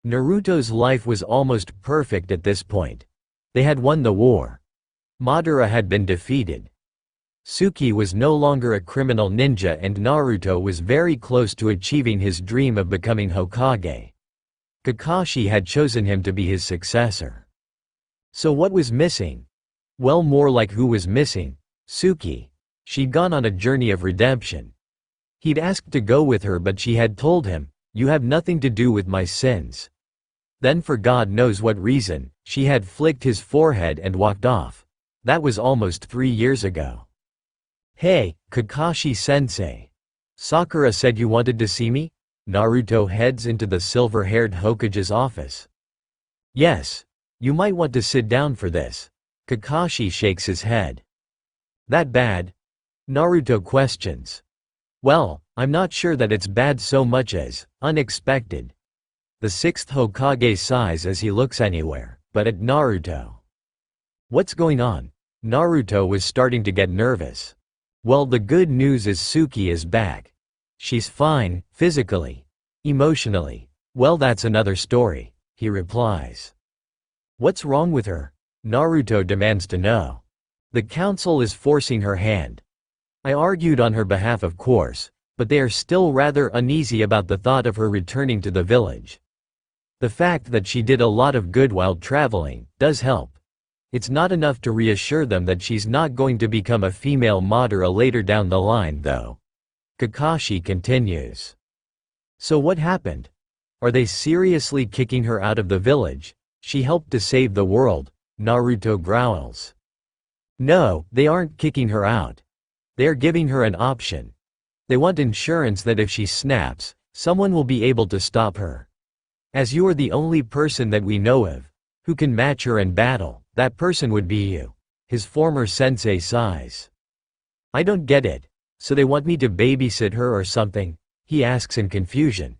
Naruto's life was almost perfect at this point. They had won the war. Madara had been defeated. Suki was no longer a criminal ninja and Naruto was very close to achieving his dream of becoming Hokage. Kakashi had chosen him to be his successor. So what was missing? Well, more like who was missing. Suki. She'd gone on a journey of redemption. He'd asked to go with her but she had told him, "You have nothing to do with my sins." Then for God knows what reason, she had flicked his forehead and walked off. That was almost 3 years ago. "Hey, Kakashi-sensei. Sakura said you wanted to see me?" Naruto heads into the silver-haired Hokage's office. "Yes. You might want to sit down for this." Kakashi shakes his head. "That bad?" Naruto questions. "Well, I'm not sure that it's bad so much as unexpected." The 6th Hokage sighs as he looks anywhere, but at Naruto. What's going on? Naruto was starting to get nervous. Well, the good news is Suki is back. She's fine, physically. Emotionally, well, that's another story, he replies. What's wrong with her? Naruto demands to know. The council is forcing her hand. I argued on her behalf, of course, but they are still rather uneasy about the thought of her returning to the village. The fact that she did a lot of good while traveling does help. It's not enough to reassure them that she's not going to become a female Madara later down the line, though. Kakashi continues. So what happened? Are they seriously kicking her out of the village? She helped to save the world, Naruto growls. No, they aren't kicking her out. They are giving her an option. They want insurance that if she snaps, someone will be able to stop her. As you are the only person that we know of who can match her in battle, that person would be you. His former sensei sighs. I don't get it. So they want me to babysit her or something? He asks in confusion.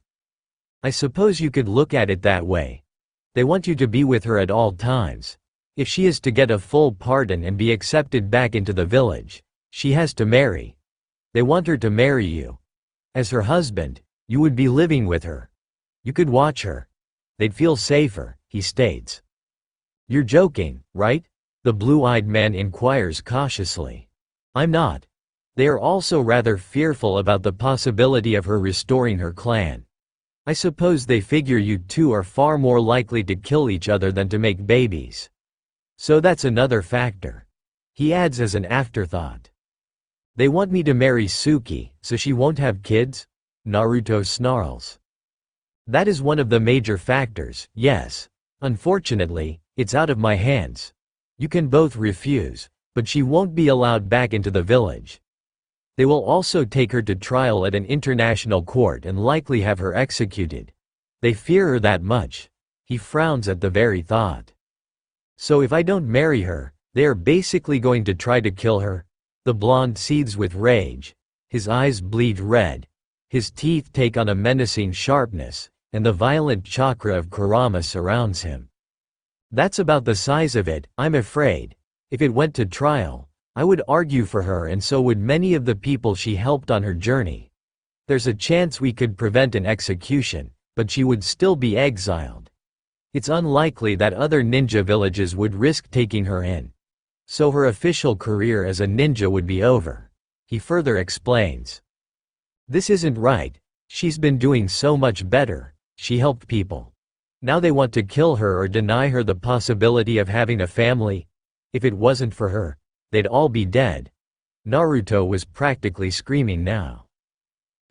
I suppose you could look at it that way. They want you to be with her at all times. If she is to get a full pardon and be accepted back into the village, she has to marry. They want her to marry you. As her husband, you would be living with her. You could watch her. They'd feel safer, he states. You're joking, right? The blue-eyed man inquires cautiously. I'm not. They are also rather fearful about the possibility of her restoring her clan. I suppose they figure you two are far more likely to kill each other than to make babies. So that's another factor. He adds as an afterthought. They want me to marry Suki, so she won't have kids? Naruto snarls. That is one of the major factors, yes. Unfortunately, it's out of my hands. You can both refuse, but she won't be allowed back into the village. They will also take her to trial at an international court and likely have her executed. They fear her that much. He frowns at the very thought. So if I don't marry her, they are basically going to try to kill her? The blonde seethes with rage. His eyes bleed red. His teeth take on a menacing sharpness, and the violent chakra of Kurama surrounds him. That's about the size of it, I'm afraid. If it went to trial, I would argue for her and so would many of the people she helped on her journey. There's a chance we could prevent an execution, but she would still be exiled. It's unlikely that other ninja villages would risk taking her in. So her official career as a ninja would be over. He further explains. This isn't right. She's been doing so much better. She helped people. Now they want to kill her or deny her the possibility of having a family. If it wasn't for her, they'd all be dead. Naruto was practically screaming now.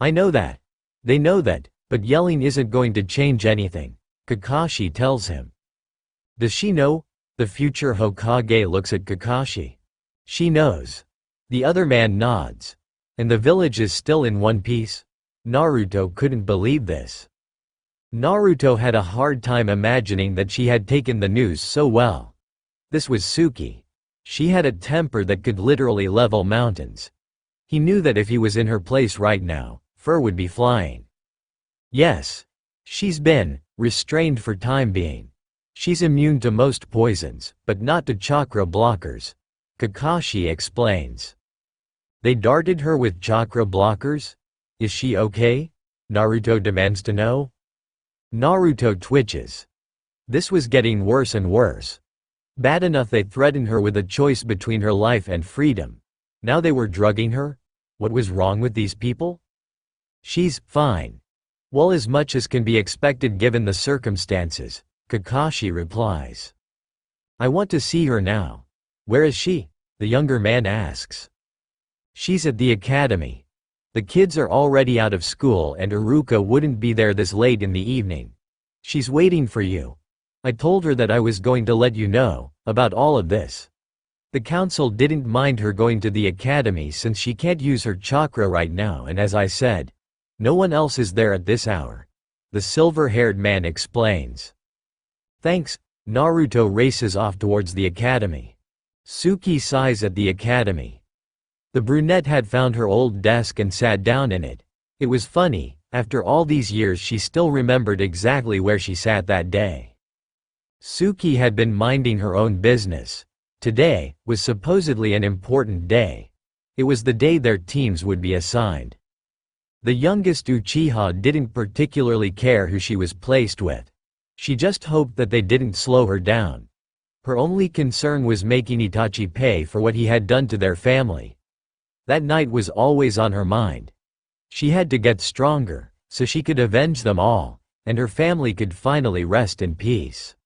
I know that. They know that, but yelling isn't going to change anything, Kakashi tells him. Does she know? The future Hokage looks at Kakashi. She knows. The other man nods. And the village is still in one piece? Naruto couldn't believe this. Naruto had a hard time imagining that she had taken the news so well. This was Suki. She had a temper that could literally level mountains. He knew that if he was in her place right now, fur would be flying. Yes. She's been restrained for time being. She's immune to most poisons, but not to chakra blockers. Kakashi explains. They darted her with chakra blockers? Is she okay? Naruto demands to know. Naruto twitches. This was getting worse and worse. Bad enough they threatened her with a choice between her life and freedom. Now they were drugging her? What was wrong with these people? She's fine. Well, as much as can be expected given the circumstances, Kakashi replies. I want to see her now. Where is she? The younger man asks. She's at the academy. The kids are already out of school and Iruka wouldn't be there this late in the evening. She's waiting for you. I told her that I was going to let you know about all of this. The council didn't mind her going to the academy since she can't use her chakra right now, and as I said, no one else is there at this hour. The silver-haired man explains. Thanks. Naruto races off towards the academy. Suki sighs at the academy. The brunette had found her old desk and sat down in it. It was funny, after all these years she still remembered exactly where she sat that day. Suki had been minding her own business. Today was supposedly an important day. It was the day their teams would be assigned. The youngest Uchiha didn't particularly care who she was placed with. She just hoped that they didn't slow her down. Her only concern was making Itachi pay for what he had done to their family. That night was always on her mind. She had to get stronger, so she could avenge them all, and her family could finally rest in peace.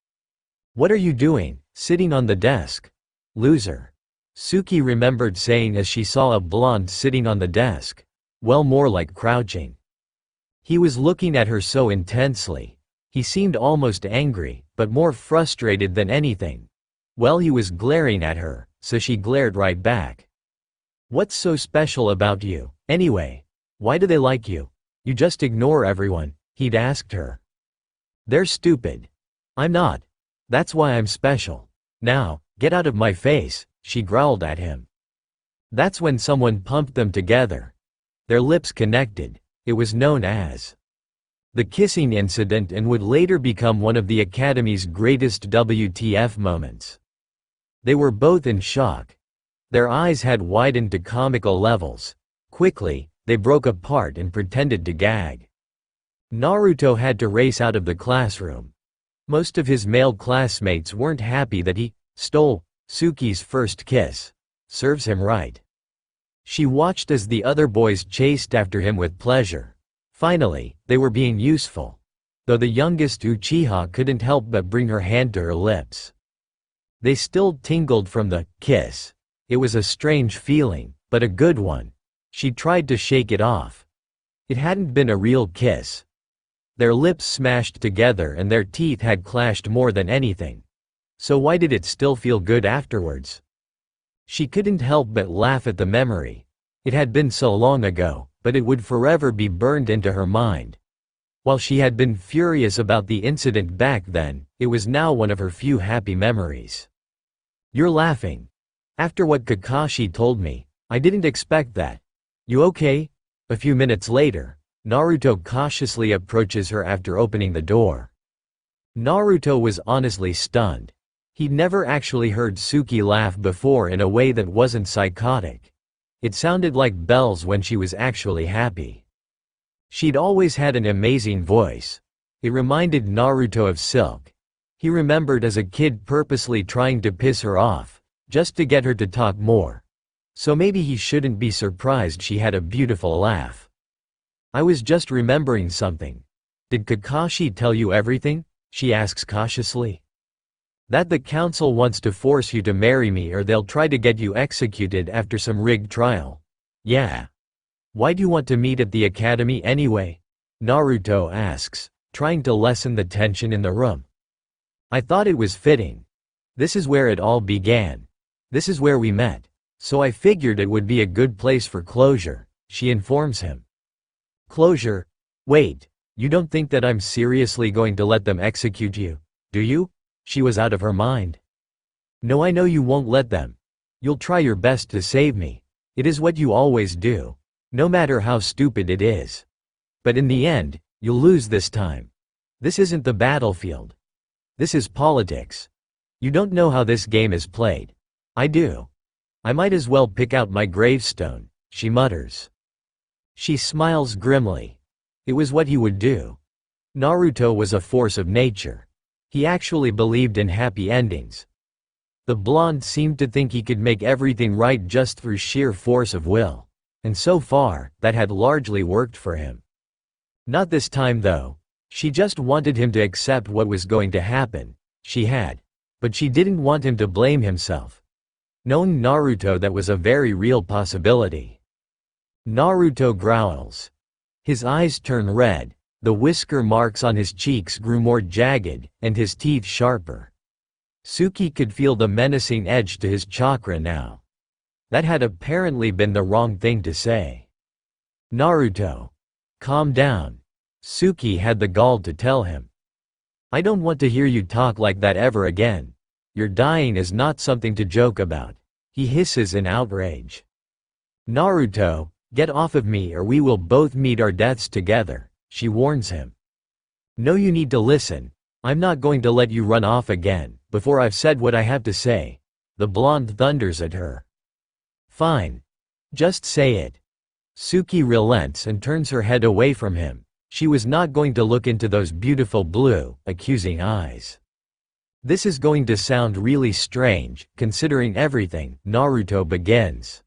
What are you doing, sitting on the desk? Loser. Suki remembered saying as she saw a blonde sitting on the desk. Well, more like crouching. He was looking at her so intensely. He seemed almost angry, but more frustrated than anything. Well, he was glaring at her, so she glared right back. What's so special about you, anyway? Why do they like you? You just ignore everyone, he'd asked her. They're stupid. I'm not. That's why I'm special. Now, get out of my face, she growled at him. That's when someone pumped them together. Their lips connected. It was known as the kissing incident and would later become one of the Academy's greatest WTF moments. They were both in shock. Their eyes had widened to comical levels. Quickly, they broke apart and pretended to gag. Naruto had to race out of the classroom. Most of his male classmates weren't happy that he stole Suki's first kiss. Serves him right. She watched as the other boys chased after him with pleasure. Finally, they were being useful. Though the youngest Uchiha couldn't help but bring her hand to her lips. They still tingled from the kiss. It was a strange feeling, but a good one. She tried to shake it off. It hadn't been a real kiss. Their lips smashed together and their teeth had clashed more than anything. So why did it still feel good afterwards? She couldn't help but laugh at the memory. It had been so long ago, but it would forever be burned into her mind. While she had been furious about the incident back then, it was now one of her few happy memories. You're laughing. After what Kakashi told me, I didn't expect that. You okay? A few minutes later, Naruto cautiously approaches her after opening the door. Naruto was honestly stunned. He'd never actually heard Suki laugh before in a way that wasn't psychotic. It sounded like bells when she was actually happy. She'd always had an amazing voice. It reminded Naruto of Silk. He remembered as a kid purposely trying to piss her off, just to get her to talk more. So maybe he shouldn't be surprised she had a beautiful laugh. I was just remembering something. Did Kakashi tell you everything? She asks cautiously. That the council wants to force you to marry me or they'll try to get you executed after some rigged trial. Yeah. Why do you want to meet at the academy anyway? Naruto asks, trying to lessen the tension in the room. I thought it was fitting. This is where it all began. This is where we met. So I figured it would be a good place for closure, she informs him. Closure? Wait, you don't think that I'm seriously going to let them execute you, do you? She was out of her mind. No, I know you won't let them. You'll try your best to save me. It is what you always do, no matter how stupid it is. But in the end, you'll lose this time. This isn't the battlefield. This is politics. You don't know how this game is played. I do. I might as well pick out my gravestone, she mutters. She smiles grimly. It was what he would do. Naruto was a force of nature. He actually believed in happy endings. The blonde seemed to think he could make everything right just through sheer force of will. And so far, that had largely worked for him. Not this time though. She just wanted him to accept what was going to happen. She had. But she didn't want him to blame himself. Knowing Naruto, that was a very real possibility. Naruto growls. His eyes turn red, the whisker marks on his cheeks grew more jagged, and his teeth sharper. Suki could feel the menacing edge to his chakra now. That had apparently been the wrong thing to say. Naruto. Calm down. Suki had the gall to tell him. I don't want to hear you talk like that ever again. Your dying is not something to joke about. He hisses in outrage. Naruto, get off of me or we will both meet our deaths together, she warns him. No, you need to listen. I'm not going to let you run off again, before I've said what I have to say. The blonde thunders at her. Fine. Just say it. Suki relents and turns her head away from him. She was not going to look into those beautiful blue, accusing eyes. This is going to sound really strange, considering everything. Naruto begins.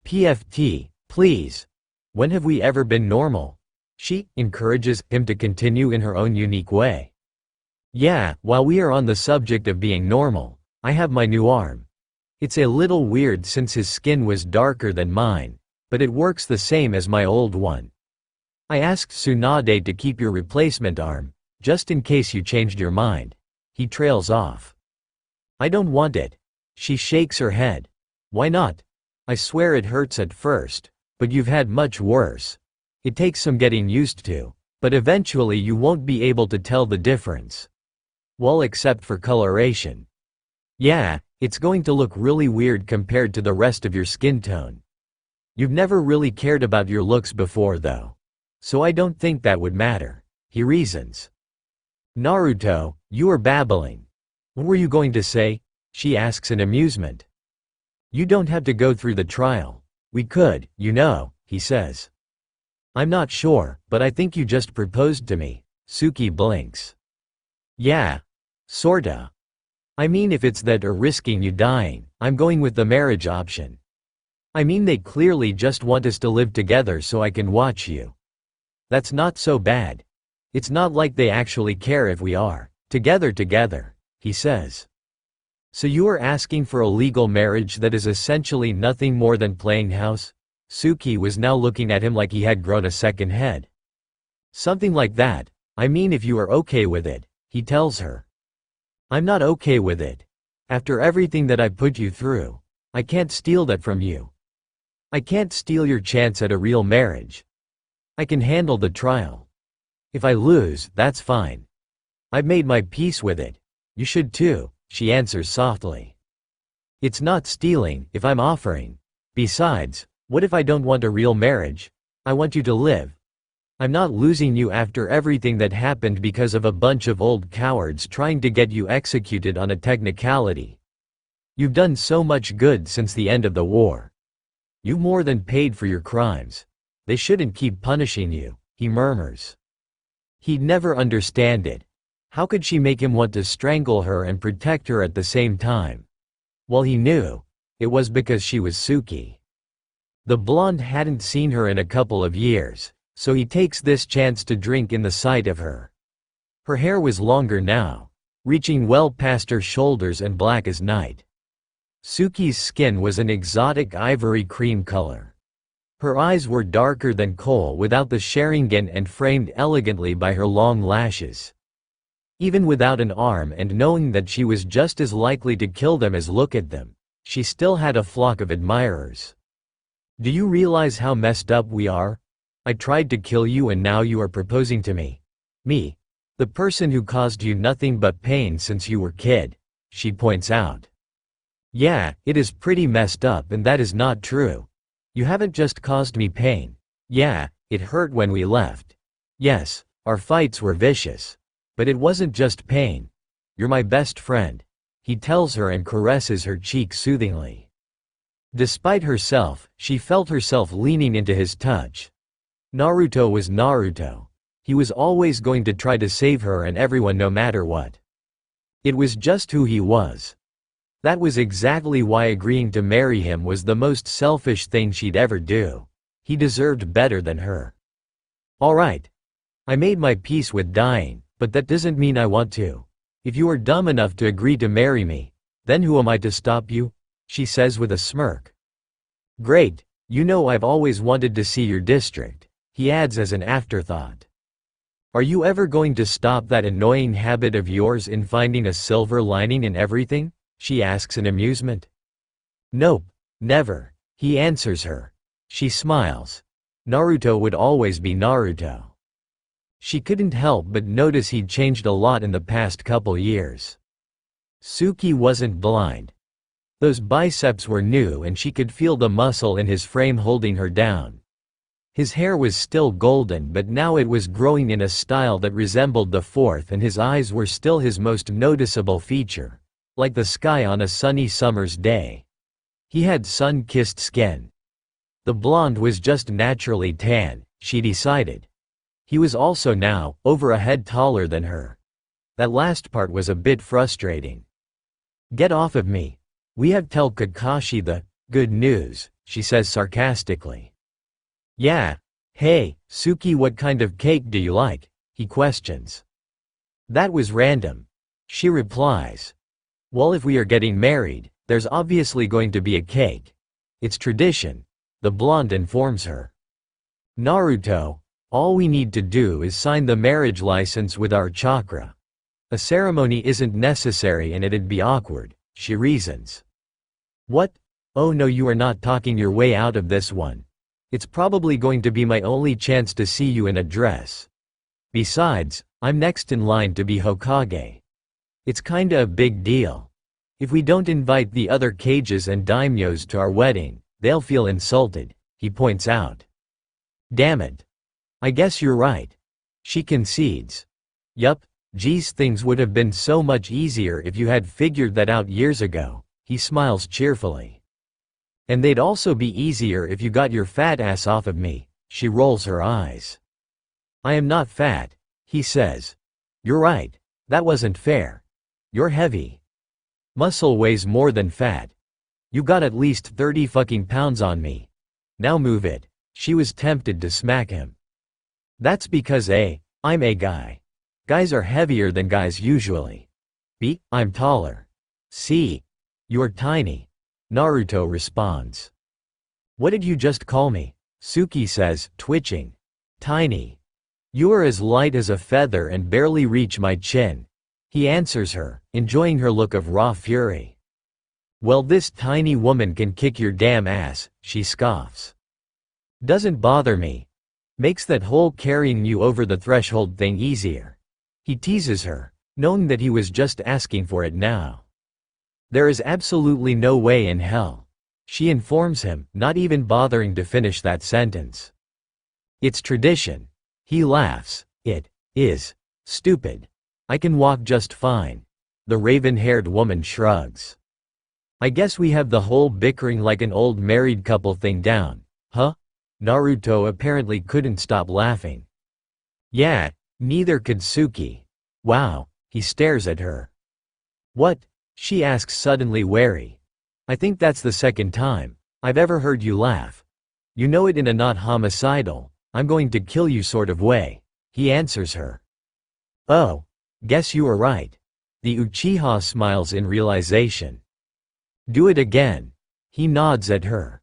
PFT, please. When have we ever been normal? She encourages him to continue in her own unique way. Yeah, while we are on the subject of being normal, I have my new arm. It's a little weird since his skin was darker than mine, but it works the same as my old one. I asked Tsunade to keep your replacement arm, just in case you changed your mind. He trails off. I don't want it. She shakes her head. Why not? I swear it hurts at first, but you've had much worse. It takes some getting used to, but eventually you won't be able to tell the difference. Well, except for coloration. Yeah, it's going to look really weird compared to the rest of your skin tone. You've never really cared about your looks before though. So I don't think that would matter, he reasons. Naruto, you are babbling. What were you going to say? She asks in amusement. You don't have to go through the trial. We could, you know, he says. I'm not sure, but I think you just proposed to me. Suki blinks. Yeah. Sorta. I mean, if it's that or risking you dying, I'm going with the marriage option. I mean, they clearly just want us to live together so I can watch you. That's not so bad. It's not like they actually care if we are together, he says. So you are asking for a legal marriage that is essentially nothing more than playing house? Suki was now looking at him like he had grown a second head. Something like that. I mean, if you are okay with it, he tells her. I'm not okay with it. After everything that I put you through, I can't steal that from you. I can't steal your chance at a real marriage. I can handle the trial. If I lose, that's fine. I've made my peace with it. You should too, she answers softly. It's not stealing if I'm offering. Besides, what if I don't want a real marriage? I want you to live. I'm not losing you after everything that happened because of a bunch of old cowards trying to get you executed on a technicality. You've done so much good since the end of the war. You more than paid for your crimes. They shouldn't keep punishing you, he murmurs. He'd never understand it. How could she make him want to strangle her and protect her at the same time? Well, he knew. It was because she was Suki. The blonde hadn't seen her in a couple of years, so he takes this chance to drink in the sight of her. Her hair was longer now, reaching well past her shoulders and black as night. Suki's skin was an exotic ivory cream color. Her eyes were darker than coal without the Sharingan and framed elegantly by her long lashes. Even without an arm and knowing that she was just as likely to kill them as look at them, she still had a flock of admirers. Do you realize how messed up we are? I tried to kill you and now you are proposing to me. Me. The person who caused you nothing but pain since you were kid, she points out. Yeah, it is pretty messed up and that is not true. You haven't just caused me pain. Yeah, it hurt when we left. Yes, our fights were vicious. But it wasn't just pain. You're my best friend, he tells her and caresses her cheek soothingly. Despite herself, she felt herself leaning into his touch. Naruto was Naruto. He was always going to try to save her and everyone no matter what. It was just who he was. That was exactly why agreeing to marry him was the most selfish thing she'd ever do. He deserved better than her. Alright. I made my peace with dying, but that doesn't mean I want to. If you are dumb enough to agree to marry me, then who am I to stop you? She says with a smirk. Great, you know I've always wanted to see your district, he adds as an afterthought. Are you ever going to stop that annoying habit of yours in finding a silver lining in everything? She asks in amusement. Nope, never, he answers her. She smiles. Naruto would always be Naruto. She couldn't help but notice he'd changed a lot in the past couple years. Suki wasn't blind. Those biceps were new and she could feel the muscle in his frame holding her down. His hair was still golden but now it was growing in a style that resembled the fourth and his eyes were still his most noticeable feature, like the sky on a sunny summer's day. He had sun-kissed skin. The blonde was just naturally tan, she decided. He was also now, over a head taller than her. That last part was a bit frustrating. Get off of me. We have tell Kakashi the good news, she says sarcastically. Yeah. Hey, Suki, what kind of cake do you like? He questions. That was random. She replies. Well, if we are getting married, there's obviously going to be a cake. It's tradition, the blonde informs her. Naruto, all we need to do is sign the marriage license with our chakra. A ceremony isn't necessary and it'd be awkward, she reasons. What? Oh no, you are not talking your way out of this one. It's probably going to be my only chance to see you in a dress. Besides, I'm next in line to be Hokage. It's kinda a big deal. If we don't invite the other Kages and daimyos to our wedding, they'll feel insulted, he points out. Damn it. I guess you're right. She concedes. Yup, geez, things would have been so much easier if you had figured that out years ago, he smiles cheerfully. And they'd also be easier if you got your fat ass off of me, she rolls her eyes. I am not fat, he says. You're right, that wasn't fair. You're heavy. Muscle weighs more than fat. You got at least 30 fucking pounds on me. Now move it. She was tempted to smack him. That's because A, I'm a guy. Guys are heavier than guys usually. B, I'm taller. C, you're tiny. Naruto responds. What did you just call me? Suki says, twitching. Tiny. You are as light as a feather and barely reach my chin. He answers her, enjoying her look of raw fury. Well, this tiny woman can kick your damn ass, she scoffs. Doesn't bother me. Makes that whole carrying you over the threshold thing easier. He teases her, knowing that he was just asking for it now. There is absolutely no way in hell. She informs him, not even bothering to finish that sentence. It's tradition. He laughs. It is stupid. I can walk just fine. The raven-haired woman shrugs. I guess we have the whole bickering like an old married couple thing down, huh? Naruto apparently couldn't stop laughing. Yeah, neither could Suki. Wow, he stares at her. What? She asks suddenly wary. I think that's the second time I've ever heard you laugh. You know it in a not homicidal, I'm going to kill you sort of way, he answers her. Oh, guess you were right. The Uchiha smiles in realization. Do it again. He nods at her.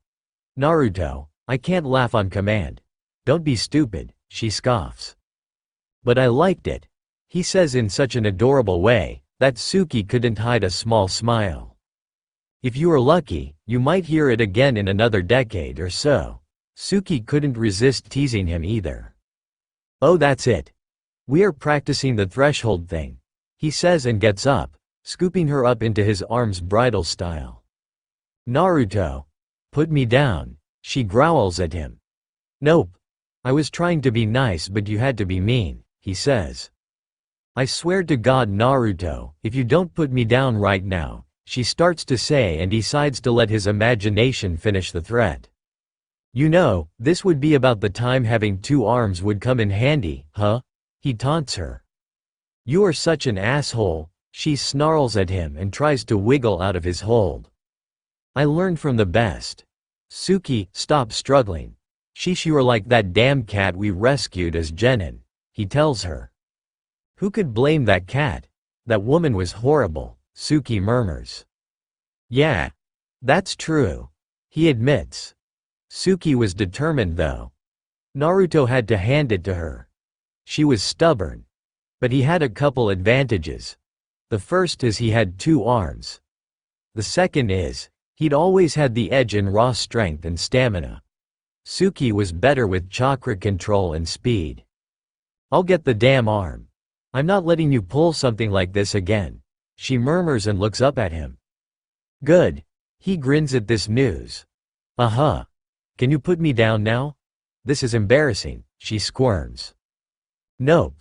Naruto, I can't laugh on command. Don't be stupid, she scoffs. But I liked it, he says in such an adorable way that Suki couldn't hide a small smile. If you are lucky, you might hear it again in another decade or so. Suki couldn't resist teasing him either. Oh, that's it. We are practicing the threshold thing, he says and gets up, scooping her up into his arms bridal style. Naruto, put me down, she growls at him. Nope. I was trying to be nice but you had to be mean, he says. I swear to God, Naruto, if you don't put me down right now, she starts to say and decides to let his imagination finish the threat. You know, this would be about the time having two arms would come in handy, huh? he taunts her. "You are such an asshole," she snarls at him and tries to wiggle out of his hold. "I learned from the best. Suki, stop struggling. You are like that damn cat we rescued as genin," he tells her. "Who could blame that cat? That woman was horrible," Suki murmurs. "Yeah, that's true," he admits. Suki was determined though. Naruto had to hand it to her. She was stubborn. But he had a couple advantages. The first is he had 2 arms. The second is, he'd always had the edge in raw strength and stamina. Suki was better with chakra control and speed. "I'll get the damn arm. I'm not letting you pull something like this again," she murmurs and looks up at him. "Good." He grins at this news. "Uh-huh. Can you put me down now? This is embarrassing," she squirms. "Nope.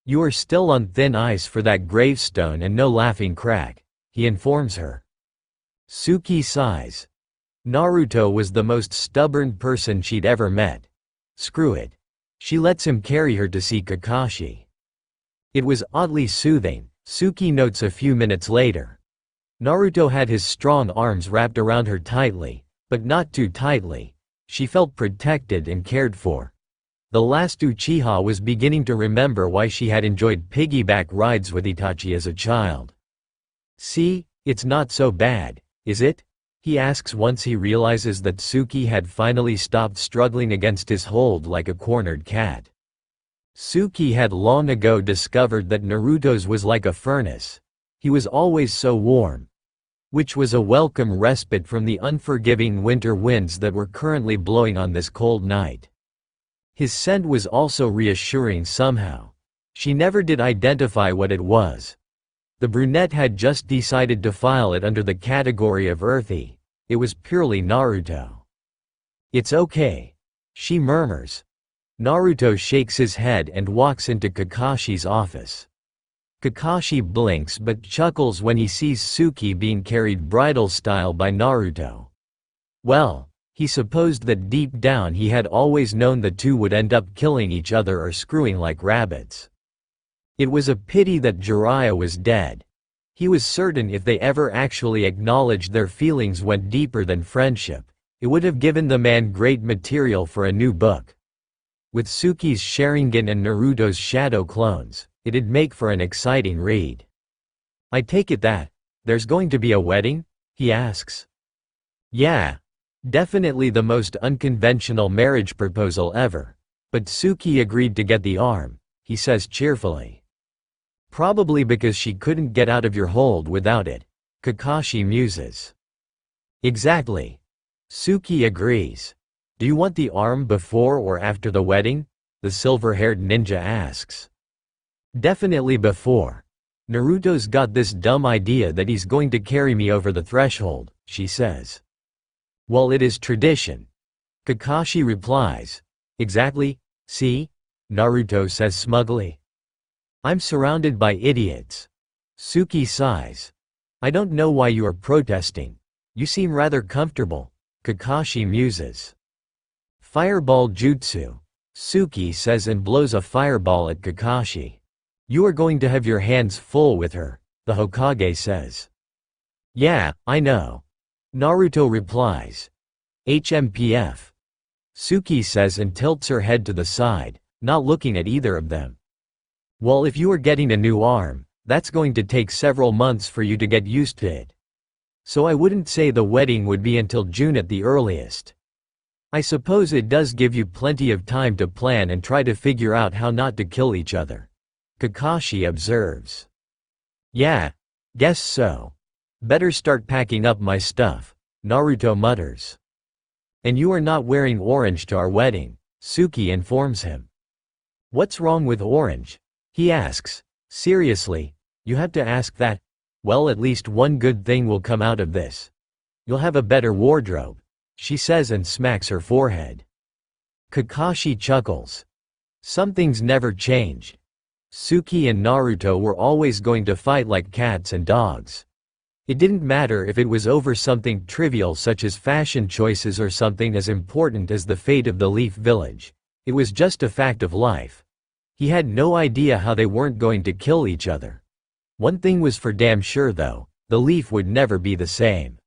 You are still on thin ice for that gravestone and no laughing crack," he informs her. Suki sighs. Naruto was the most stubborn person she'd ever met. Screw it. She lets him carry her to see Kakashi. It was oddly soothing, Suki notes a few minutes later. Naruto had his strong arms wrapped around her tightly, but not too tightly. She felt protected and cared for. The last Uchiha was beginning to remember why she had enjoyed piggyback rides with Itachi as a child. "See, it's not so bad, is it?" he asks once he realizes that Suki had finally stopped struggling against his hold like a cornered cat. Suki had long ago discovered that Naruto's was like a furnace. He was always so warm. Which was a welcome respite from the unforgiving winter winds that were currently blowing on this cold night. His scent was also reassuring somehow. She never did identify what it was. The brunette had just decided to file it under the category of earthy. It was purely Naruto. "It's okay," she murmurs. Naruto shakes his head and walks into Kakashi's office. Kakashi blinks but chuckles when he sees Suki being carried bridal style by Naruto. Well, he supposed that deep down he had always known the two would end up killing each other or screwing like rabbits. It was a pity that Jiraiya was dead. He was certain if they ever actually acknowledged their feelings went deeper than friendship, it would have given the man great material for a new book. With Suki's Sharingan and Naruto's shadow clones, it'd make for an exciting read. "I take it that there's going to be a wedding?" he asks. "Yeah. Definitely the most unconventional marriage proposal ever. But Suki agreed to get the arm," he says cheerfully. "Probably because she couldn't get out of your hold without it," Kakashi muses. "Exactly." Suki agrees. "Do you want the arm before or after the wedding?" the silver-haired ninja asks. "Definitely before. Naruto's got this dumb idea that he's going to carry me over the threshold," she says. "Well, it is tradition," Kakashi replies. "Exactly, see?" Naruto says smugly. "I'm surrounded by idiots." Suki sighs. "I don't know why you are protesting. You seem rather comfortable," Kakashi muses. "Fireball jutsu," Suki says and blows a fireball at Kakashi. "You are going to have your hands full with her," the Hokage says. "Yeah, I know," Naruto replies. "HMPF," Suki says and tilts her head to the side, not looking at either of them. "Well, if you are getting a new arm, that's going to take several months for you to get used to it. So I wouldn't say the wedding would be until June at the earliest. I suppose it does give you plenty of time to plan and try to figure out how not to kill each other," Kakashi observes. "Yeah, guess so. Better start packing up my stuff," Naruto mutters. "And you are not wearing orange to our wedding," Suki informs him. "What's wrong with orange?" he asks. "Seriously, you have to ask that? Well, at least one good thing will come out of this. You'll have a better wardrobe," she says and smacks her forehead. Kakashi chuckles. Some things never change. Suki and Naruto were always going to fight like cats and dogs. It didn't matter if it was over something trivial such as fashion choices or something as important as the fate of the Leaf Village. It was just a fact of life. He had no idea how they weren't going to kill each other. One thing was for damn sure though, the leaf would never be the same.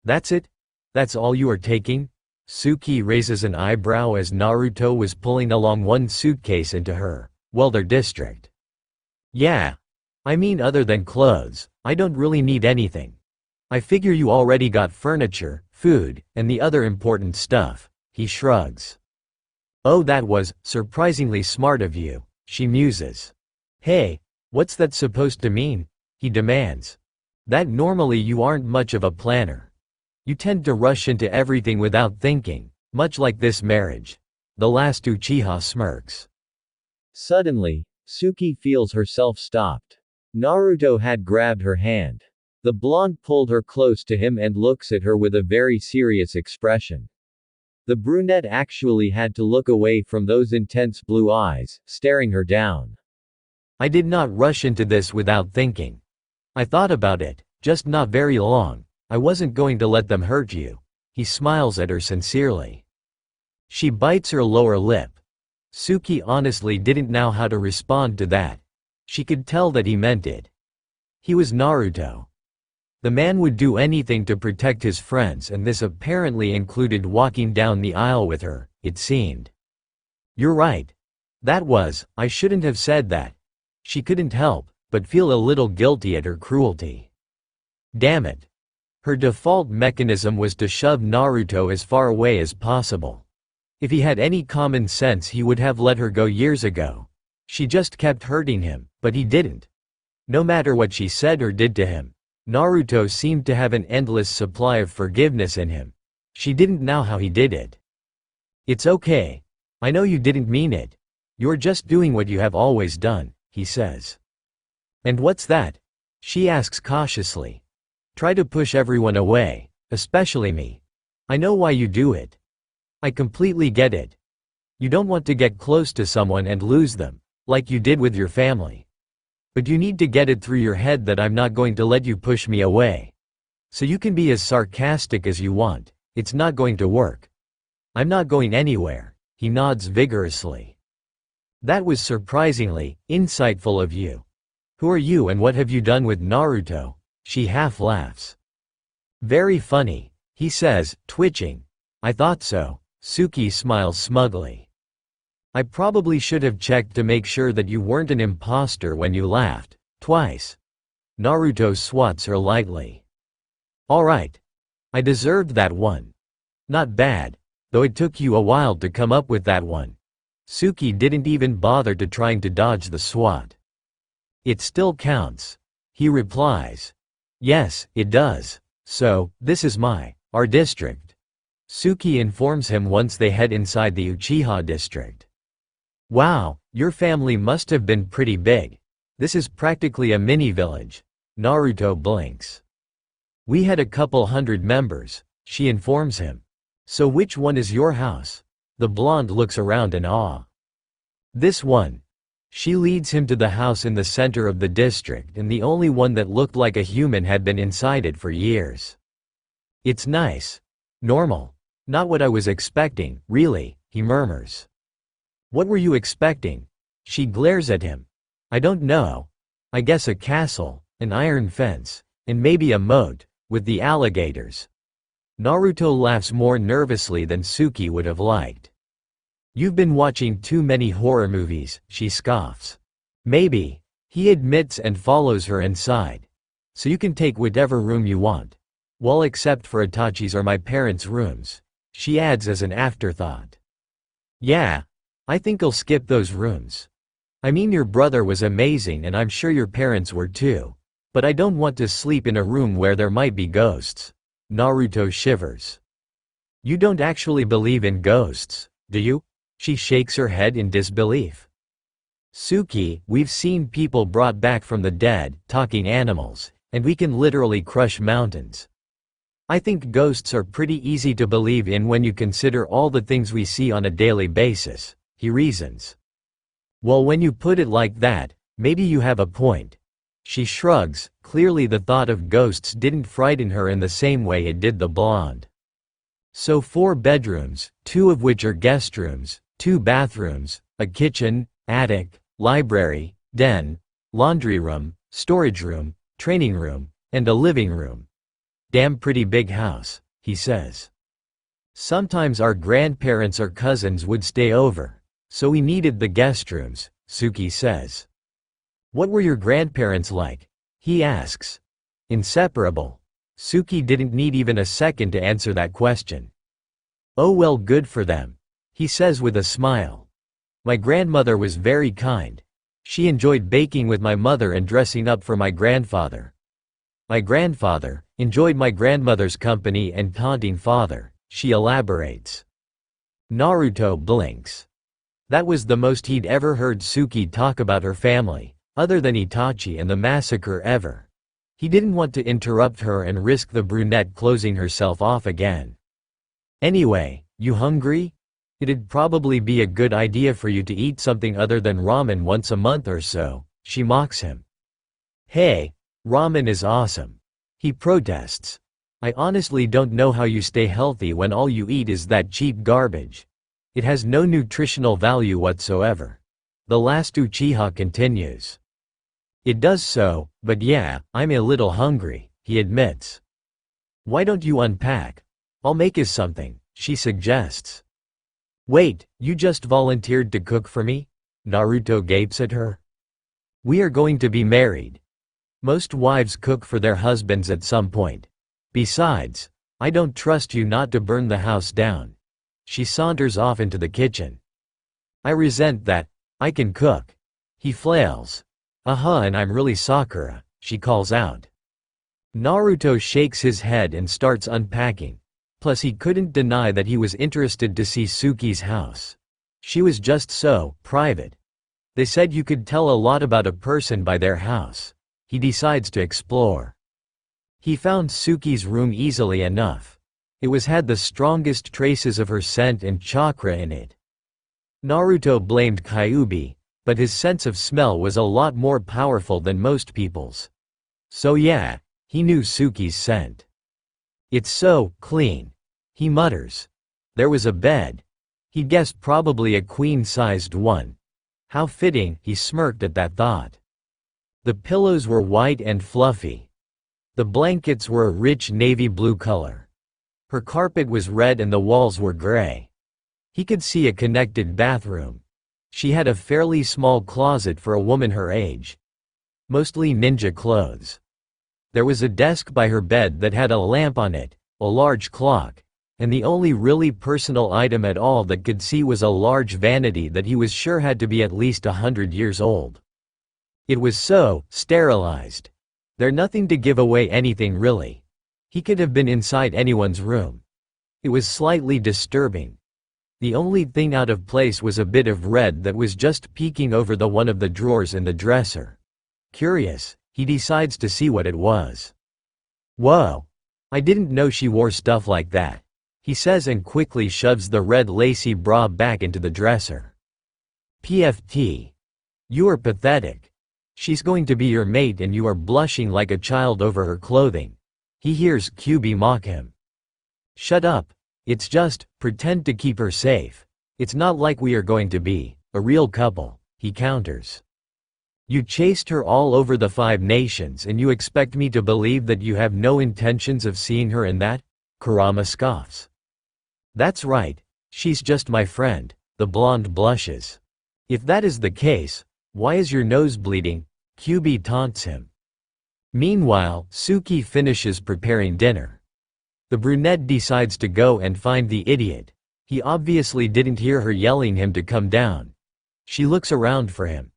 That's it? That's all you are taking? Suki raises an eyebrow as Naruto was pulling along one suitcase into her, well, their district. Yeah. I mean, other than clothes, I don't really need anything. I figure you already got furniture, food, and the other important stuff. He shrugs. Oh, that was surprisingly smart of you, she muses. Hey, what's that supposed to mean? He demands. That normally you aren't much of a planner. You tend to rush into everything without thinking, much like this marriage. The last Uchiha smirks. Suddenly, Suki feels herself stopped. Naruto had grabbed her hand. The blonde pulled her close to him and looks at her with a very serious expression. The brunette actually had to look away from those intense blue eyes, staring her down. I did not rush into this without thinking. I thought about it, just not very long. I wasn't going to let them hurt you. He smiles at her sincerely. She bites her lower lip. Suki honestly didn't know how to respond to that. She could tell that he meant it. He was Naruto. The man would do anything to protect his friends, and this apparently included walking down the aisle with her, it seemed. You're right. I shouldn't have said that. She couldn't help but feel a little guilty at her cruelty. Damn it. Her default mechanism was to shove Naruto as far away as possible. If he had any common sense, he would have let her go years ago. She just kept hurting him, but he didn't. No matter what she said or did to him, Naruto seemed to have an endless supply of forgiveness in him. She didn't know how he did it. It's okay. I know you didn't mean it. You're just doing what you have always done, he says. And what's that? She asks cautiously. Try to push everyone away, especially me. I know why you do it. I completely get it. You don't want to get close to someone and lose them, like you did with your family. But you need to get it through your head that I'm not going to let you push me away. So you can be as sarcastic as you want, it's not going to work. I'm not going anywhere, he nods vigorously. That was surprisingly insightful of you. Who are you and what have you done with Naruto? She half laughs. Very funny, he says, twitching. I thought so. Suki smiles smugly. I probably should have checked to make sure that you weren't an imposter when you laughed, twice. Naruto swats her lightly. Alright. I deserved that one. Not bad, though it took you a while to come up with that one. Suki didn't even bother to trying to dodge the swat. It still counts. He replies. Yes, it does. So, this is our district. Suki informs him once they head inside the Uchiha district. Wow, your family must have been pretty big. This is practically a mini-village. Naruto blinks. We had a couple hundred members, she informs him. So which one is your house? The blonde looks around in awe. This one. She leads him to the house in the center of the district, and the only one that looked like a human had been inside it for years. It's nice. Normal. Not what I was expecting, really, he murmurs. What were you expecting? She glares at him. I don't know. I guess a castle, an iron fence, and maybe a moat, with the alligators. Naruto laughs more nervously than Suki would have liked. You've been watching too many horror movies, she scoffs. Maybe. He admits and follows her inside. So you can take whatever room you want. Well, except for Itachi's or my parents' rooms. She adds as an afterthought. Yeah. I think I'll skip those rooms. I mean, your brother was amazing and I'm sure your parents were too. But I don't want to sleep in a room where there might be ghosts. Naruto shivers. You don't actually believe in ghosts, do you? She shakes her head in disbelief. Suki, we've seen people brought back from the dead, talking animals, and we can literally crush mountains. I think ghosts are pretty easy to believe in when you consider all the things we see on a daily basis, he reasons. Well, when you put it like that, maybe you have a point. She shrugs, clearly the thought of ghosts didn't frighten her in the same way it did the blonde. So 4 bedrooms, 2 of which are guest rooms, 2 bathrooms, a kitchen, attic, library, den, laundry room, storage room, training room, and a living room. Damn pretty big house, he says. Sometimes our grandparents or cousins would stay over, so we needed the guest rooms, Suki says. What were your grandparents like? He asks. Inseparable. Suki didn't need even a second to answer that question. Oh well, good for them, he says with a smile. My grandmother was very kind. She enjoyed baking with my mother and dressing up for my grandfather. My grandfather enjoyed my grandmother's company and taunting father, she elaborates. Naruto blinks. That was the most he'd ever heard Suki talk about her family, other than Itachi and the massacre ever. He didn't want to interrupt her and risk the brunette closing herself off again. Anyway, you hungry? It'd probably be a good idea for you to eat something other than ramen once a month or so, she mocks him. Hey, ramen is awesome, he protests. I honestly don't know how you stay healthy when all you eat is that cheap garbage. It has no nutritional value whatsoever. The last Uchiha continues. It does so, but yeah, I'm a little hungry, he admits. Why don't you unpack? I'll make us something, she suggests. Wait, you just volunteered to cook for me? Naruto gapes at her. We are going to be married. Most wives cook for their husbands at some point. Besides, I don't trust you not to burn the house down. She saunters off into the kitchen. I resent that. I can cook. He flails. And I'm really Sakura, she calls out. Naruto shakes his head and starts unpacking. Plus he couldn't deny that he was interested to see Suki's house. She was just so private. They said you could tell a lot about a person by their house. He decides to explore. He found Suki's room easily enough. It had the strongest traces of her scent and chakra in it. Naruto blamed Kyuubi, but his sense of smell was a lot more powerful than most people's. So yeah, he knew Suki's scent. It's so clean, he mutters. There was a bed. He guessed probably a queen-sized one. How fitting, he smirked at that thought. The pillows were white and fluffy. The blankets were a rich navy blue color. Her carpet was red and the walls were gray. He could see a connected bathroom. She had a fairly small closet for a woman her age. Mostly ninja clothes. There was a desk by her bed that had a lamp on it, a large clock, and the only really personal item at all that could see was a large vanity that he was sure had to be at least 100 years old. It was so sterilized. There's nothing to give away anything really. He could have been inside anyone's room. It was slightly disturbing. The only thing out of place was a bit of red that was just peeking over the one of the drawers in the dresser. Curious, he decides to see what it was. Whoa! I didn't know she wore stuff like that, he says and quickly shoves the red lacy bra back into the dresser. PFT. You are pathetic. She's going to be your mate and you are blushing like a child over her clothing. He hears Kyuubi mock him. Shut up. It's just, pretend to keep her safe. It's not like we are going to be a real couple, he counters. You chased her all over the 5 nations and you expect me to believe that you have no intentions of seeing her in that? Kurama scoffs. That's right, she's just my friend, the blonde blushes. If that is the case, why is your nose bleeding? Kyuubi taunts him. Meanwhile, Suki finishes preparing dinner. The brunette decides to go and find the idiot. He obviously didn't hear her yelling him to come down. She looks around for him.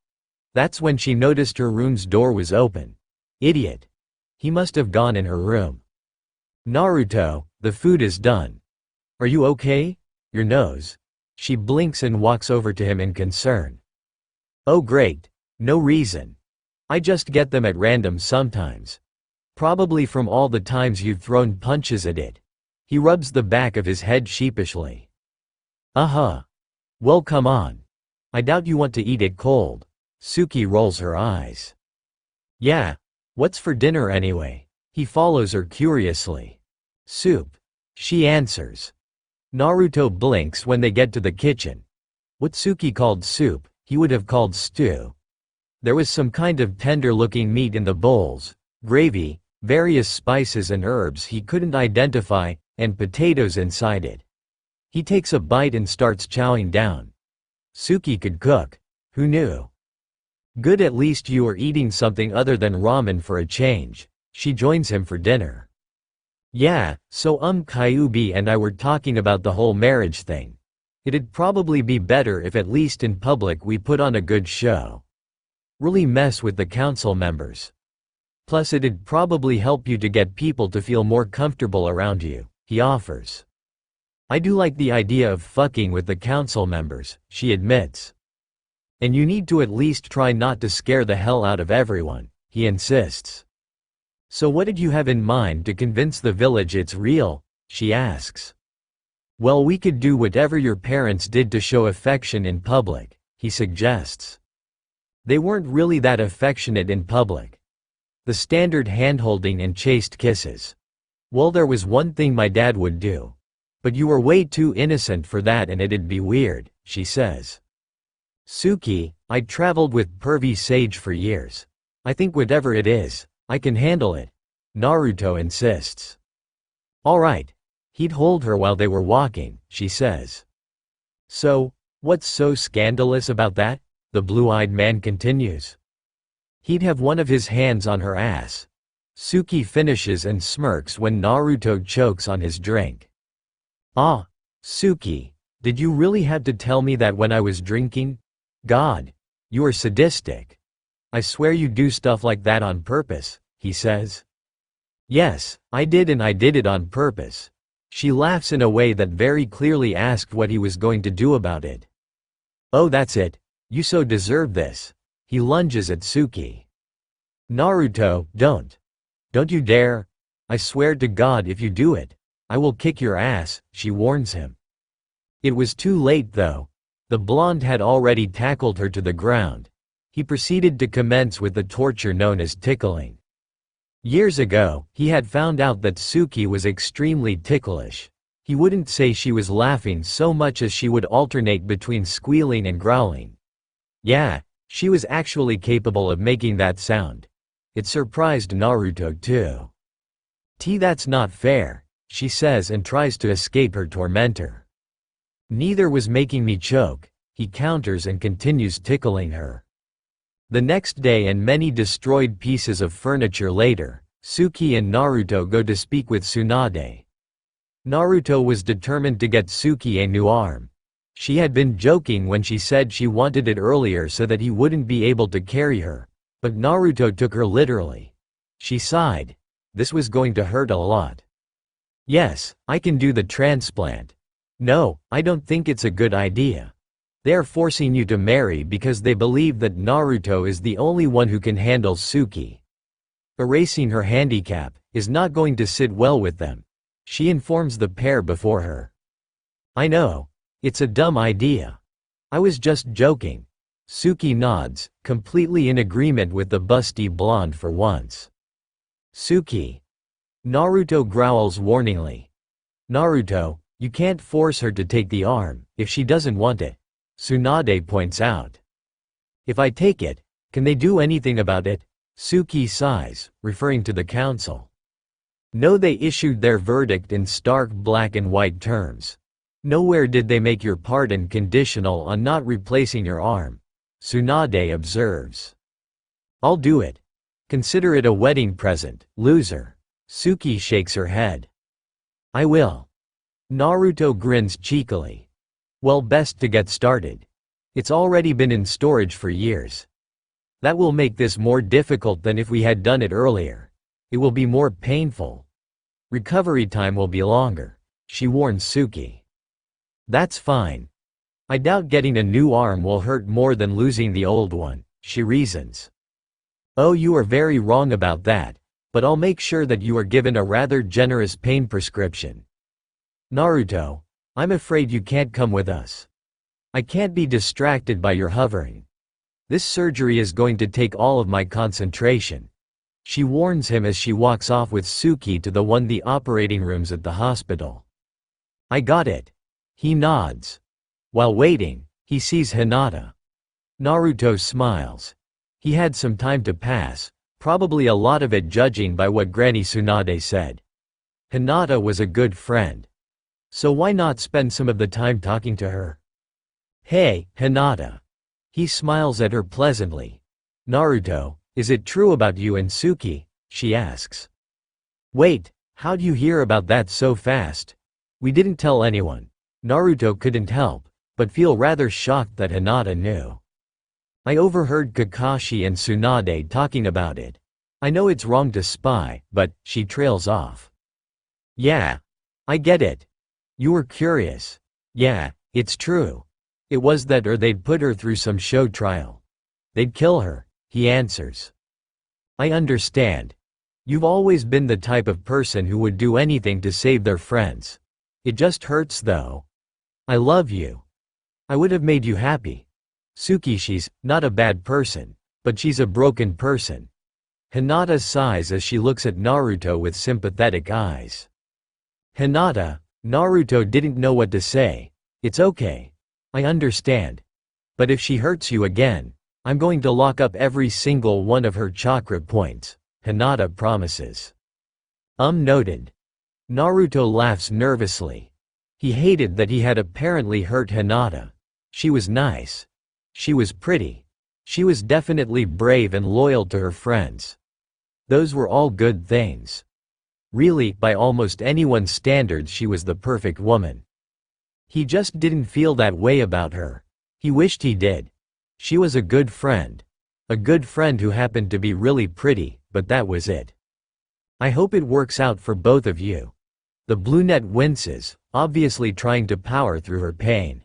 That's when she noticed her room's door was open. Idiot. He must have gone in her room. Naruto, the food is done. Are you okay? Your nose. She blinks and walks over to him in concern. Oh great. No reason. I just get them at random sometimes. Probably from all the times you've thrown punches at it. He rubs the back of his head sheepishly. Well come on. I doubt you want to eat it cold. Suki rolls her eyes. Yeah. What's for dinner anyway? He follows her curiously. Soup. She answers. Naruto blinks when they get to the kitchen. What Suki called soup, he would have called stew. There was some kind of tender-looking meat in the bowls, gravy, various spices and herbs he couldn't identify, and potatoes inside it. He takes a bite and starts chowing down. Suki could cook. Who knew? Good, at least you are eating something other than ramen for a change. She joins him for dinner. Yeah, so Kyuubi and I were talking about the whole marriage thing. It'd probably be better if at least in public we put on a good show. Really mess with the council members. Plus it'd probably help you to get people to feel more comfortable around you, he offers. I do like the idea of fucking with the council members, she admits. And you need to at least try not to scare the hell out of everyone, he insists. So what did you have in mind to convince the village it's real? She asks. Well, we could do whatever your parents did to show affection in public, he suggests. They weren't really that affectionate in public. The standard handholding and chaste kisses. Well, there was one thing my dad would do. But you were way too innocent for that and it'd be weird, she says. Suki, I traveled with pervy sage for years. I think whatever it is, I can handle it, Naruto insists. Alright. He'd hold her while they were walking, she says. So, what's so scandalous about that? The blue-eyed man continues. He'd have one of his hands on her ass. Suki finishes and smirks when Naruto chokes on his drink. Ah, Suki, did you really have to tell me that when I was drinking? God, you are sadistic. I swear you do stuff like that on purpose, he says. Yes, I did, and I did it on purpose. She laughs in a way that very clearly asked what he was going to do about it. Oh, that's it. You so deserve this. He lunges at Suki. Naruto, don't. Don't you dare. I swear to God if you do it, I will kick your ass, she warns him. It was too late though. The blonde had already tackled her to the ground. He proceeded to commence with the torture known as tickling. Years ago, he had found out that Suki was extremely ticklish. He wouldn't say she was laughing so much as she would alternate between squealing and growling. Yeah, she was actually capable of making that sound. It surprised Naruto too. That's not fair, she says and tries to escape her tormentor. Neither was making me choke, he counters and continues tickling her. The next day and many destroyed pieces of furniture later, Suki and Naruto go to speak with Tsunade. Naruto was determined to get Suki a new arm. She had been joking when she said she wanted it earlier so that he wouldn't be able to carry her, but Naruto took her literally. She sighed. This was going to hurt a lot. Yes, I can do the transplant. No, I don't think it's a good idea. They are forcing you to marry because they believe that Naruto is the only one who can handle Suki. Erasing her handicap is not going to sit well with them, she informs the pair before her. I know. It's a dumb idea. I was just joking. Suki nods, completely in agreement with the busty blonde for once. Suki. Naruto growls warningly. Naruto, you can't force her to take the arm, if she doesn't want it. Tsunade points out. If I take it, can they do anything about it? Suki sighs, referring to the council. No, they issued their verdict in stark black and white terms. Nowhere did they make your pardon conditional on not replacing your arm. Tsunade observes. I'll do it. Consider it a wedding present, loser. Suki shakes her head. I will. Naruto grins cheekily. Well, best to get started. It's already been in storage for years. That will make this more difficult than if we had done it earlier. It will be more painful. Recovery time will be longer, she warns Suki. That's fine. I doubt getting a new arm will hurt more than losing the old one, she reasons. Oh, you are very wrong about that, but I'll make sure that you are given a rather generous pain prescription. Naruto, I'm afraid you can't come with us. I can't be distracted by your hovering. This surgery is going to take all of my concentration. She warns him as she walks off with Suki to the operating rooms at the hospital. I got it. He nods. While waiting, he sees Hinata. Naruto smiles. He had some time to pass, probably a lot of it judging by what Granny Tsunade said. Hinata was a good friend. So why not spend some of the time talking to her? Hey, Hinata. He smiles at her pleasantly. Naruto, is it true about you and Suki? She asks. Wait, how'd you hear about that so fast? We didn't tell anyone. Naruto couldn't help but feel rather shocked that Hinata knew. I overheard Kakashi and Tsunade talking about it. I know it's wrong to spy, but, she trails off. Yeah. I get it. You were curious. Yeah, it's true. It was that or they'd put her through some show trial. They'd kill her, he answers. I understand. You've always been the type of person who would do anything to save their friends. It just hurts though. I love you. I would have made you happy. Suki, she's not a bad person, but she's a broken person. Hinata sighs as she looks at Naruto with sympathetic eyes. Hinata, Naruto didn't know what to say. It's okay. I understand. But if she hurts you again, I'm going to lock up every single one of her chakra points, Hinata promises. Noted. Naruto laughs nervously. He hated that he had apparently hurt Hinata. She was nice. She was pretty. She was definitely brave and loyal to her friends. Those were all good things. Really, by almost anyone's standards, she was the perfect woman. He just didn't feel that way about her. He wished he did. She was a good friend. A good friend who happened to be really pretty, but that was it. I hope it works out for both of you. The brunette winces, obviously trying to power through her pain.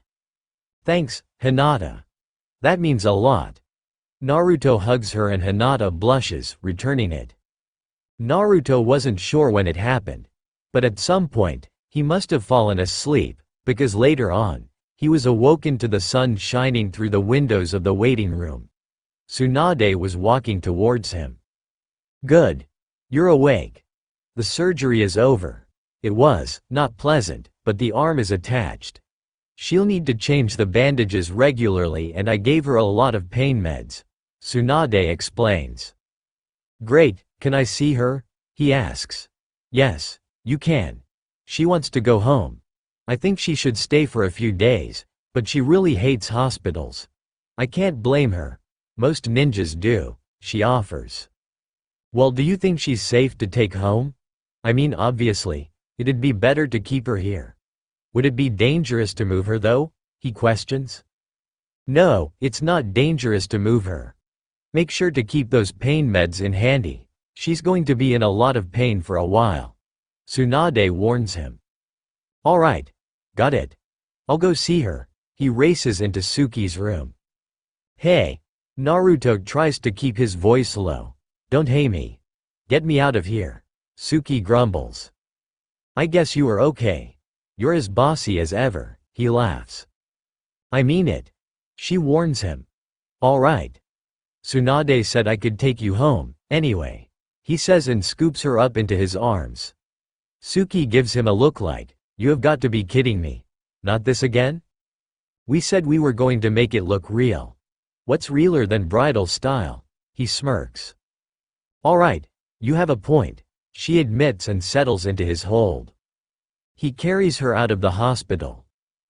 Thanks, Hinata. That means a lot. Naruto hugs her and Hinata blushes, returning it. Naruto wasn't sure when it happened. But at some point, he must have fallen asleep, because later on, he was awoken to the sun shining through the windows of the waiting room. Tsunade was walking towards him. Good. You're awake. The surgery is over. It was not pleasant, but the arm is attached. She'll need to change the bandages regularly and I gave her a lot of pain meds. Tsunade explains. Great, can I see her? He asks. Yes, you can. She wants to go home. I think she should stay for a few days, but she really hates hospitals. I can't blame her. Most ninjas do, she offers. Well, do you think she's safe to take home? I mean, obviously, it'd be better to keep her here. Would it be dangerous to move her though? He questions. No, it's not dangerous to move her. Make sure to keep those pain meds in handy. She's going to be in a lot of pain for a while. Tsunade warns him. Alright. Got it. I'll go see her. He races into Suki's room. Hey. Naruto tries to keep his voice low. Don't hate me. Get me out of here. Suki grumbles. I guess you are okay. You're as bossy as ever, he laughs. I mean it. She warns him. Alright. Tsunade said I could take you home, anyway. He says and scoops her up into his arms. Suki gives him a look like, you have got to be kidding me. Not this again? We said we were going to make it look real. What's realer than bridal style? He smirks. Alright, you have a point, she admits and settles into his hold. He carries her out of the hospital.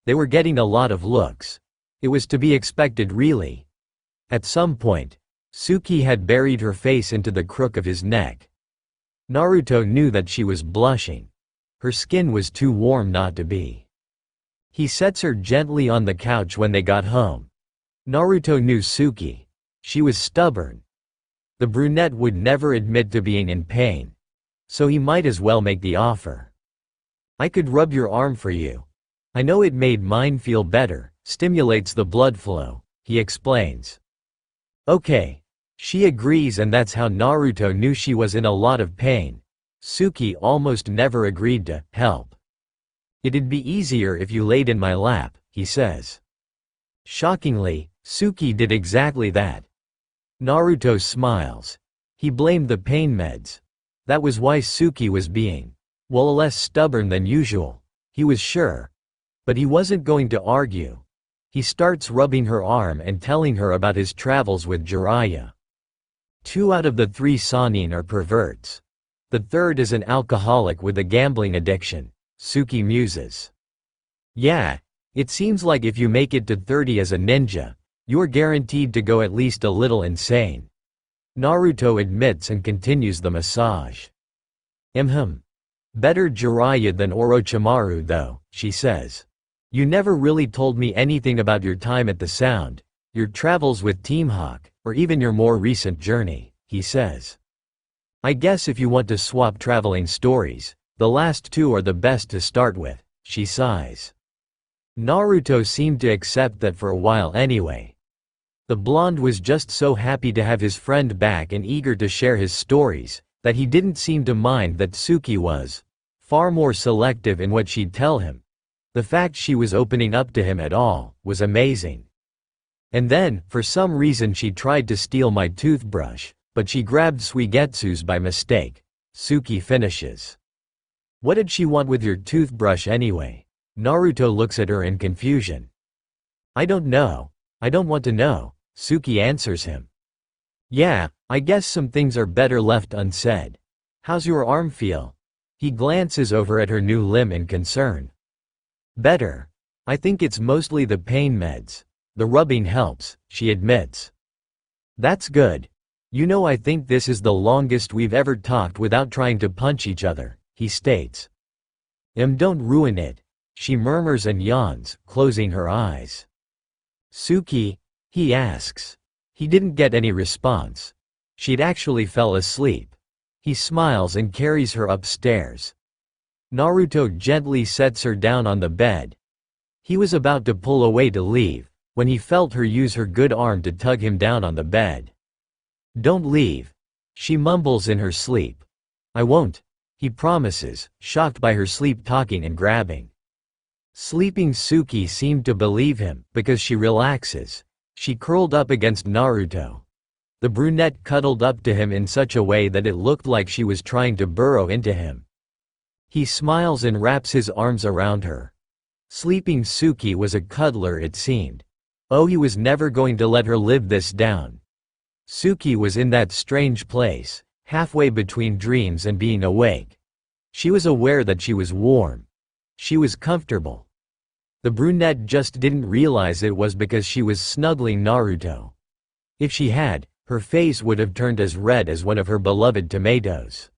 They were getting a lot of looks. It was to be expected really. At some point, Suki had buried her face into the crook of his neck. Naruto knew that she was blushing. Her skin was too warm not to be. He sets her gently on the couch when they got home. Naruto knew Suki. She was stubborn. The brunette would never admit to being in pain. So he might as well make the offer. I could rub your arm for you. I know it made mine feel better, stimulates the blood flow, he explains. Okay. She agrees and that's how Naruto knew she was in a lot of pain. Suki almost never agreed to help. It'd be easier if you laid in my lap, he says. Shockingly, Suki did exactly that. Naruto smiles. He blamed the pain meds. That was why Suki was being, well, less stubborn than usual. He was sure. But he wasn't going to argue. He starts rubbing her arm and telling her about his travels with Jiraiya. 2 out of the 3 Sannin are perverts. The third is an alcoholic with a gambling addiction, Suki muses. Yeah, it seems like if you make it to 30 as a ninja, you're guaranteed to go at least a little insane. Naruto admits and continues the massage. Better Jiraiya than Orochimaru though, she says. You never really told me anything about your time at the Sound, your travels with Team Hawk, or even your more recent journey, he says. I guess if you want to swap traveling stories, the last 2 are the best to start with, she sighs. Naruto seemed to accept that for a while anyway. The blonde was just so happy to have his friend back and eager to share his stories, that he didn't seem to mind that Suki was far more selective in what she'd tell him. The fact she was opening up to him at all was amazing. And then, for some reason she tried to steal my toothbrush, but she grabbed Suigetsu's by mistake, Suki finishes. What did she want with your toothbrush anyway? Naruto looks at her in confusion. I don't know. I don't want to know, Suki answers him. Yeah, I guess some things are better left unsaid. How's your arm feel? He glances over at her new limb in concern. Better. I think it's mostly the pain meds. The rubbing helps, she admits. That's good. You know, I think this is the longest we've ever talked without trying to punch each other, he states. Don't ruin it, she murmurs and yawns, closing her eyes. Suki? He asks. He didn't get any response. She'd actually fell asleep. He smiles and carries her upstairs. Naruto gently sets her down on the bed. He was about to pull away to leave, when he felt her use her good arm to tug him down on the bed. Don't leave, she mumbles in her sleep. I won't, he promises, shocked by her sleep talking and grabbing. Sleeping Suki seemed to believe him, because she relaxes. She curled up against Naruto. The brunette cuddled up to him in such a way that it looked like she was trying to burrow into him. He smiles and wraps his arms around her. Sleeping Suki was a cuddler, it seemed. Oh, he was never going to let her live this down. Suki was in that strange place, halfway between dreams and being awake. She was aware that she was warm. She was comfortable. The brunette just didn't realize it was because she was snuggling Naruto. If she had, her face would have turned as red as one of her beloved tomatoes.